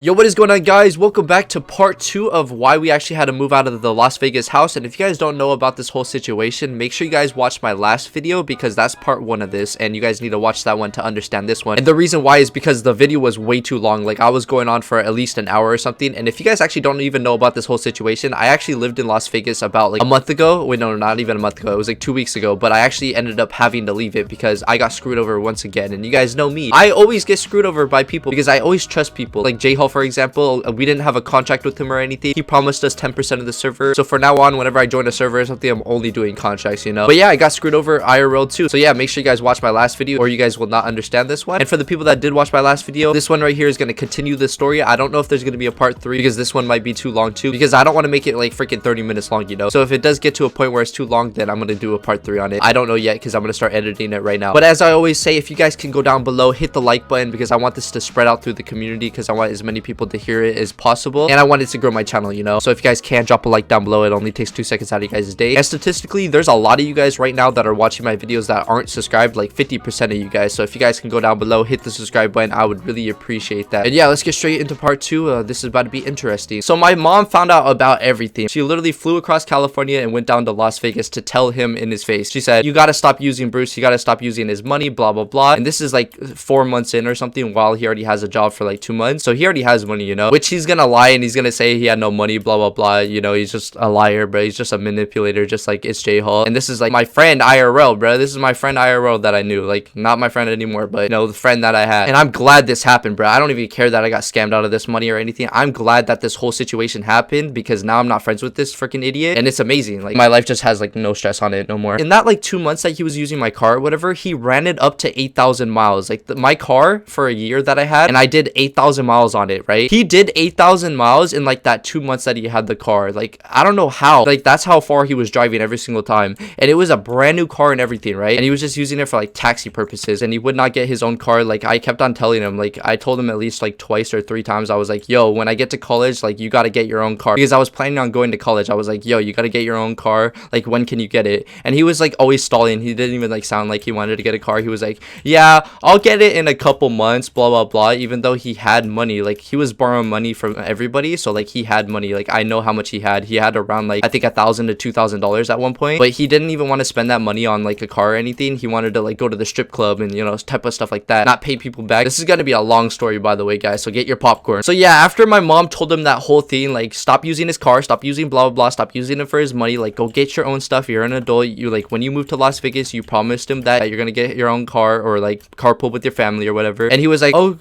Yo, what is going on, guys? Welcome back to part 2 of why we actually had to move out of the Las Vegas house. And if you guys don't know about this whole situation, make sure you guys watch my last video because that's part 1 of this, and you guys need to watch that one to understand this one. And the reason why is because the video was way too long. Like, I was going on for at least an hour or something. And if you guys actually don't even know about this whole situation, I actually lived in Las Vegas about like a month ago. Wait, no, not even a month ago. It was like 2 weeks ago, but I actually ended up having to leave it because I got screwed over once again. And you guys know me, I always get screwed over by people because I always trust people. Like Jaisin, for example, we didn't have a contract with him or anything. He promised us 10% of the server, so for now on, whenever I join a server or something, I'm only doing contracts, you know. But yeah, I got screwed over IRL too. So yeah, make sure you guys watch my last video or you guys will not understand this one. And for the people that did watch my last video, this one right here is going to continue the story. I don't know if there's going to be a part 3 because this one might be too long too, because I don't want to make it like freaking 30 minutes long, you know. So if it does get to a point where it's too long, then I'm going to do a part 3 on it. I don't know yet because I'm going to start editing it right now. But as I always say, if you guys can go down below, hit the like button because I want this to spread out through the community, because I want as many people to hear it as possible. And I wanted to grow my channel, you know. So if you guys can, drop a like down below. It only takes 2 seconds out of you guys' day. And statistically, there's a lot of you guys right now that are watching my videos that aren't subscribed, like 50% of you guys. So if you guys can go down below, hit the subscribe button, I would really appreciate that. And yeah, let's get straight into part 2. This is about to be interesting. So my mom found out about everything. She literally flew across California and went down to Las Vegas to tell him in his face. She said, you got to stop using Bruce, you got to stop using his money, blah blah blah. And this is like 4 months in or something, while he already has a job for like 2 months. So he already has money, you know, which he's gonna lie and he's gonna say he had no money, blah blah blah. You know, he's just a liar, bro. He's just a manipulator, just like it's J-Hall. And this is like my friend IRL, bro. This is my friend IRL that I knew, like not my friend anymore, but you know, the friend that I had. And I'm glad this happened, bro. I don't even care that I got scammed out of this money or anything. I'm glad that this whole situation happened because now I'm not friends with this freaking idiot, and it's amazing. Like, my life just has like no stress on it no more. In that like 2 months that he was using my car or whatever, he ran it up to 8,000 miles. Like my car for a year that I had, and I did 8,000 miles on it, right? He did 8,000 miles in like that 2 months that he had the car. Like, I don't know how. Like, that's how far he was driving every single time, and it was a brand new car and everything, right? And he was just using it for like taxi purposes, and he would not get his own car. Like, I kept on telling him, like, I told him at least like twice or 3 times, I was like, yo, when I get to college, like, you got to get your own car, because I was planning on going to college. I was like, yo, you got to get your own car, like, when can you get it? And he was like always stalling. He didn't even like sound like he wanted to get a car. He was like, yeah, I'll get it in a couple months, blah blah blah, even though he had money. Like, he was borrowing money from everybody, so like he had money. Like, I know how much he had around like I think $1,000 to $2,000 at one point, but he didn't even want to spend that money on like a car or anything. He wanted to like go to the strip club and, you know, type of stuff like that, not pay people back. This is gonna be a long story, by the way, guys, so get your popcorn. So yeah, after my mom told him that whole thing, like, stop using his car, stop using blah blah blah, stop using it for his money, like, go get your own stuff, you're an adult, you, like, when you move to Las Vegas, you promised him that you're gonna get your own car or like carpool with your family or whatever. And he was like, oh,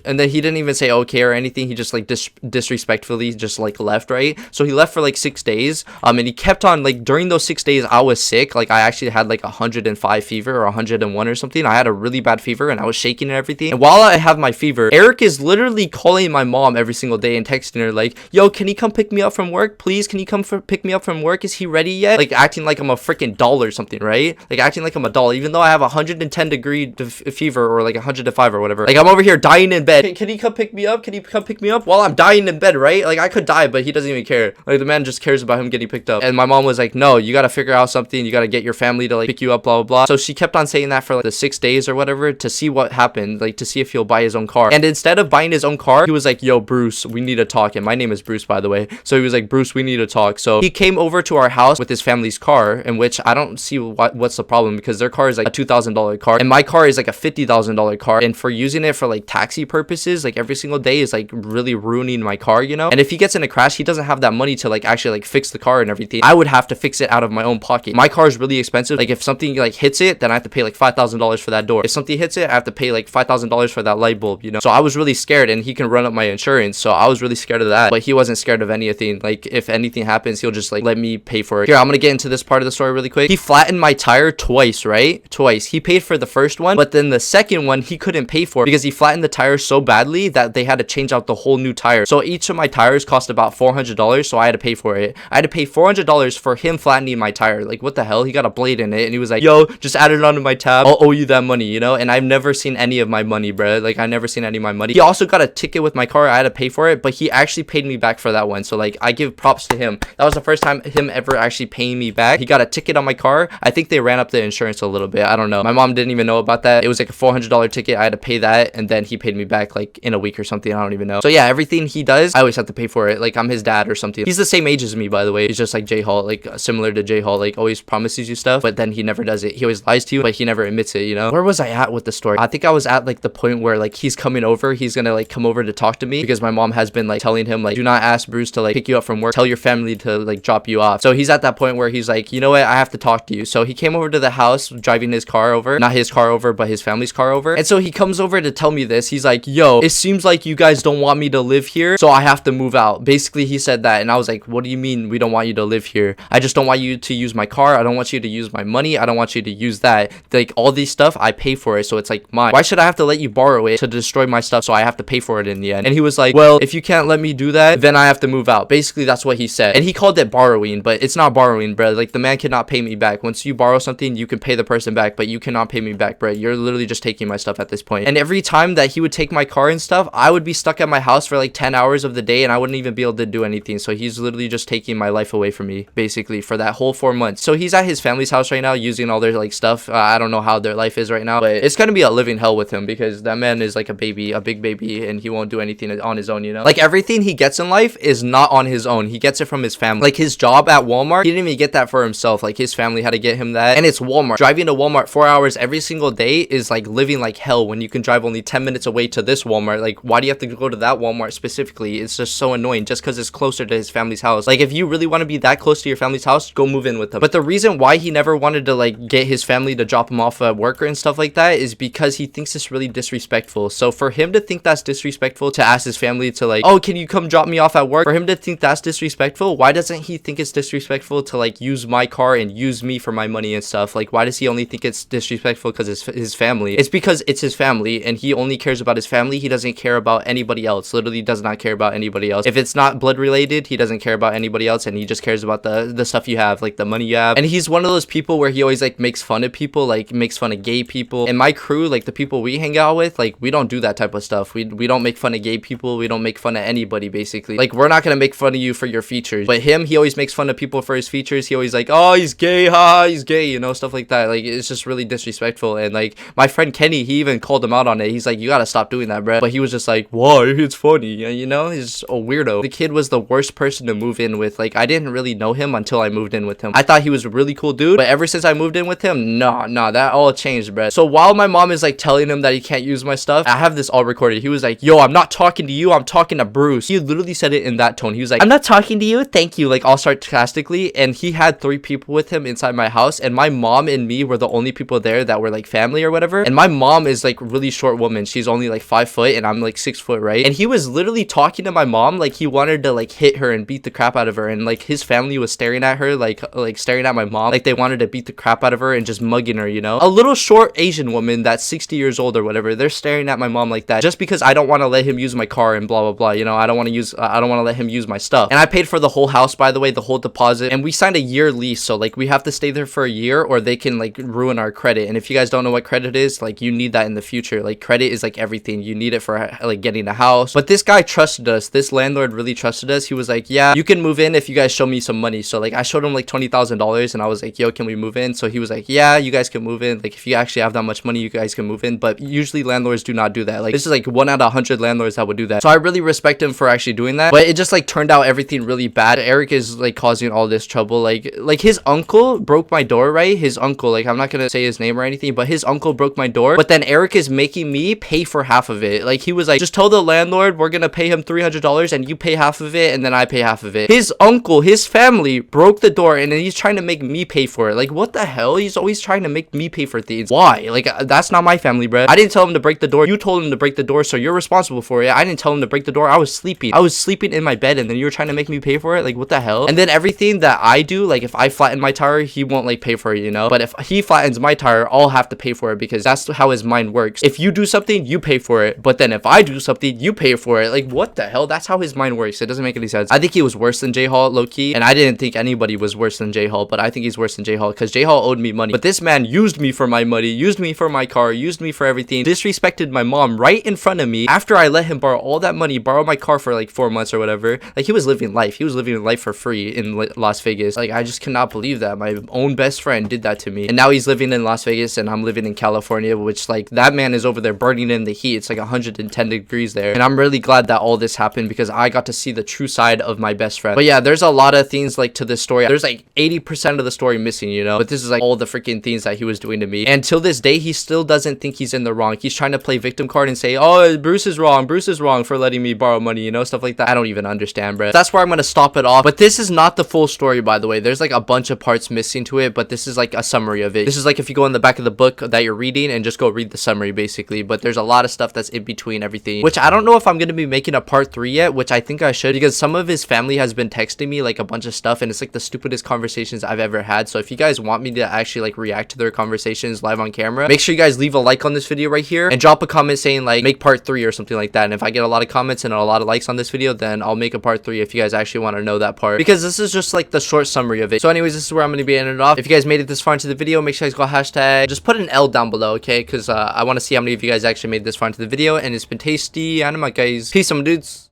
and then he didn't even say okay or anything. He just like disrespectfully just like left, right? So he left for like 6 days, and he kept on, like, during those 6 days I was sick. Like, I actually had like 105 fever or 101 or something. I had a really bad fever and I was shaking and everything. And while I have my fever, Eric is literally calling my mom every single day and texting her like, yo, can he come pick me up from work, please? Can you come pick me up from work? Is he ready yet? Like, acting like I'm a freaking doll or something, right? Like, acting like I'm a doll, even though I have 110-degree fever or like 105 or whatever. Like, I'm over here dying in bed. Can he come pick me up? Can he come pick me up while I'm dying in bed, right? Like, I could die, but he doesn't even care. Like, the man just cares about him getting picked up. And my mom was like, no, you gotta figure out something, you gotta get your family to like pick you up, blah blah blah. So she kept on saying that for like the 6 days or whatever, to see what happened, like to see if he'll buy his own car. And instead of buying his own car, he was like, yo, Bruce, we need to talk. And my name is Bruce, by the way. So he was like, Bruce, we need to talk. So he came over to our house with his family's car, in which I don't see what's the problem, because their car is like a $2,000 car and my car is like a $50,000 car, and for using it for like taxi purposes like every single day is like really ruining my car, you know. And if he gets in a crash, he doesn't have that money to like actually like fix the car and everything. I would have to fix it out of my own pocket. My car is really expensive. Like, if something like hits it, then I have to pay like $5,000 for that door. If something hits it, I have to pay like $5,000 for that light bulb, you know. So I was really scared, and he can run up my insurance, so I was really scared of that. But he wasn't scared of anything. Like, if anything happens, he'll just like let me pay for it. Here, I'm gonna get into this part of the story really quick. He flattened my tire twice, right? Twice. He paid for the first one, but then the second one he couldn't pay for because he flattened the tire so badly that they had to change out the whole new tire. So each of my tires cost about $400, so I had to pay for it. I had to pay $400 for him flattening my tire. Like, what the hell? He got a blade in it, and he was like, yo, just add it onto my tab, I'll owe you that money, you know. And I've never seen any of my money, bro. Like, I never seen any of my money. He also got a ticket with my car. I had to pay for it, but he actually paid me back for that one. So like, I give props to him. That was the first time him ever actually paying me back. He got a ticket on my car. I think they ran up the insurance a little bit, I don't know. My mom didn't even know about that. It was like a $400 ticket. I had to pay that, and then he paid me back like in a week or something. something. I don't even know. So yeah, everything he does, I always have to pay for it. Like I'm his dad or something. He's the same age as me, by the way. He's just like J-Hall, like similar to J-Hall, like always promises you stuff, but then he never does it. He always lies to you, but he never admits it, you know? Where was I at with the story? I think I was at like the point where like he's coming over. He's gonna like come over to talk to me because my mom has been like telling him like, do not ask Bruce to like pick you up from work. Tell your family to like drop you off. So he's at that point where he's like, you know what? I have to talk to you. So he came over to the house driving his car over, not his car over, but his family's car over. And so he comes over to tell me this. He's like, yo, it seems like you guys don't want me to live here, so I have to move out. Basically, he said that. And I was like, what do you mean we don't want you to live here? I just don't want you to use my car. I don't want you to use my money. I don't want you to use that. Like all these stuff, I pay for it. So it's like mine. Why should I have to let you borrow it to destroy my stuff so I have to pay for it in the end? And he was like, well, if you can't let me do that, then I have to move out. Basically, that's what he said. And he called it borrowing, but it's not borrowing, bro. Like the man cannot pay me back. Once you borrow something, you can pay the person back, but you cannot pay me back, bro. You're literally just taking my stuff at this point. And every time that he would take my car and stuff, I would be stuck at my house for like 10 hours of the day and I wouldn't even be able to do anything. So he's literally just taking my life away from me, basically, for that whole 4 months. So he's at his family's house right now using all their like stuff. I don't know how their life is right now, but it's gonna be a living hell with him because that man is like a baby, a big baby, and he won't do anything on his own, you know? Like everything he gets in life is not on his own. He gets it from his family. Like his job at Walmart, he didn't even get that for himself. Like his family had to get him that. And it's Walmart. Driving to Walmart 4 hours every single day is like living like hell when you can drive only 10 minutes away to this Walmart. Like why do you have to go to that Walmart specifically? It's just so annoying just because it's closer to his family's house. Like if you really want to be that close to your family's house, go move in with them. But the reason why he never wanted to like get his family to drop him off at work and stuff like that is because he thinks it's really disrespectful. So for him to think that's disrespectful to ask his family to like, oh, can you come drop me off at work? For him to think that's disrespectful, why doesn't he think it's disrespectful to like use my car and use me for my money and stuff? Like why does he only think it's disrespectful because it's his family? It's because it's his family and he only cares about his family. He doesn't care about anybody else. Literally does not care about anybody else. If it's not blood related, he doesn't care about anybody else and he just cares about the stuff you have, like the money you have. And he's one of those people where he always like makes fun of people, like makes fun of gay people. And my crew, like the people we hang out with, like we don't do that type of stuff. We don't make fun of gay people. We don't make fun of anybody, basically. Like we're not gonna make fun of you for your features. But him, he always makes fun of people for his features. He always like, oh, he's gay, ha, he's gay, you know, stuff like that. Like it's just really disrespectful. And like my friend Kenny, he even called him out on it. He's like, you gotta stop doing that, bro. But he was just like, why? It's funny, you know? He's just a weirdo. The kid was the worst person to move in with. Like I didn't really know him until I moved in with him. I thought he was a really cool dude, but ever since I moved in with him, nah, that all changed, bro. So while my mom is like telling him that he can't use my stuff, I have this all recorded. He was like, yo, I'm not talking to you, I'm talking to Bruce. He literally said it in that tone. He was like, I'm not talking to you, thank you, like all sarcastically. And he had 3 people with him inside my house, and my mom and me were the only people there that were like family or whatever. And my mom is like really short woman. She's only like 5 foot and I'm like 6 foot, right? And he was literally talking to my mom like he wanted to like hit her and beat the crap out of her, and like his family was staring at her like staring at my mom like they wanted to beat the crap out of her and just mugging her, you know? A little short Asian woman that's 60 years old or whatever, they're staring at my mom like that just because I don't want to let him use my car and blah blah blah, you know? I don't want to let him use my stuff. And I paid for the whole house, by the way, the whole deposit, and we signed a year lease, so like we have to stay there for a year or they can like ruin our credit. And if you guys don't know what credit is, like you need that in the future. Like credit is like everything. You need it for like getting a house. But this guy trusted us. This landlord really trusted us. He was like, yeah, you can move in if you guys show me some money. So like I showed him like $20,000 and I was like, yo, can we move in? So he was like, yeah, you guys can move in. Like if you actually have that much money, you guys can move in. But usually landlords do not do that. Like this is like 1 out of 100 landlords that would do that. So I really respect him for actually doing that. But it just like turned out everything really bad. Eric is like causing all this trouble. Like his uncle broke my door, right? His uncle, like I'm not gonna say his name or anything, but his uncle broke my door. But then Eric is making me pay for half of it. Like he was like, just tell the landlord we're gonna pay him $300 and you pay half of it and then I pay half of it. His uncle, his family broke the door and then he's trying to make me pay for it. Like what the hell? He's always trying to make me pay for things. Why? Like that's not my family, bro. I didn't tell him to break the door. You told him to break the door, so you're responsible for it. I didn't tell him to break the door. I was sleeping in my bed and then you were trying to make me pay for it. Like what the hell? And then everything that I do, like if I flatten my tire, he won't like pay for it, you know? But if he flattens my tire, I'll have to pay for it because that's how his mind works. If you do something, you pay for it. But then if I do something, you pay for it. Like what the hell? That's how his mind works. It doesn't make any sense. I think he was worse than J-Hall, low-key. And I didn't think anybody was worse than J-Hall, but I think he's worse than J-Hall because J-Hall owed me money. But this man used me for my money, used me for my car, used me for everything, disrespected my mom right in front of me after I let him borrow all that money, borrow my car for like 4 months or whatever. Like he was living life. He was living life for free in Las Vegas. Like I just cannot believe that my own best friend did that to me. And now he's living in Las Vegas and I'm living in California, which like that man is over there burning in the heat. It's like 110 degrees degrees there. And I'm really glad that all this happened because I got to see the true side of my best friend. But yeah, there's a lot of things like to this story. There's like 80% of the story missing, you know, but this is like all the freaking things that he was doing to me. And till this day, he still doesn't think he's in the wrong. He's trying to play victim card and say, oh, Bruce is wrong for letting me borrow money, you know, stuff like that. I don't even understand, bro. That's where I'm gonna stop it off. But this is not the full story, by the way. There's like a bunch of parts missing to it, but this is like a summary of it. This is like if you go in the back of the book that you're reading and just go read the summary basically. But there's a lot of stuff that's in between everything, which I don't know if I'm gonna be making a part 3 yet, which I think I should, because some of his family has been texting me like a bunch of stuff, and it's like the stupidest conversations I've ever had. So if you guys want me to actually like react to their conversations live on camera, make sure you guys leave a like on this video right here and drop a comment saying like make part 3 or something like that. And if I get a lot of comments and a lot of likes on this video, then I'll make a part 3 if you guys actually want to know that part, because this is just like the short summary of it. So anyways, this is where I'm going to be ending it off. If you guys made it this far into the video, make sure you guys go hashtag, just put an L down below, okay, because I want to see how many of you guys actually made this far into the video. And it's been tasty, and my guys, peace, some dudes.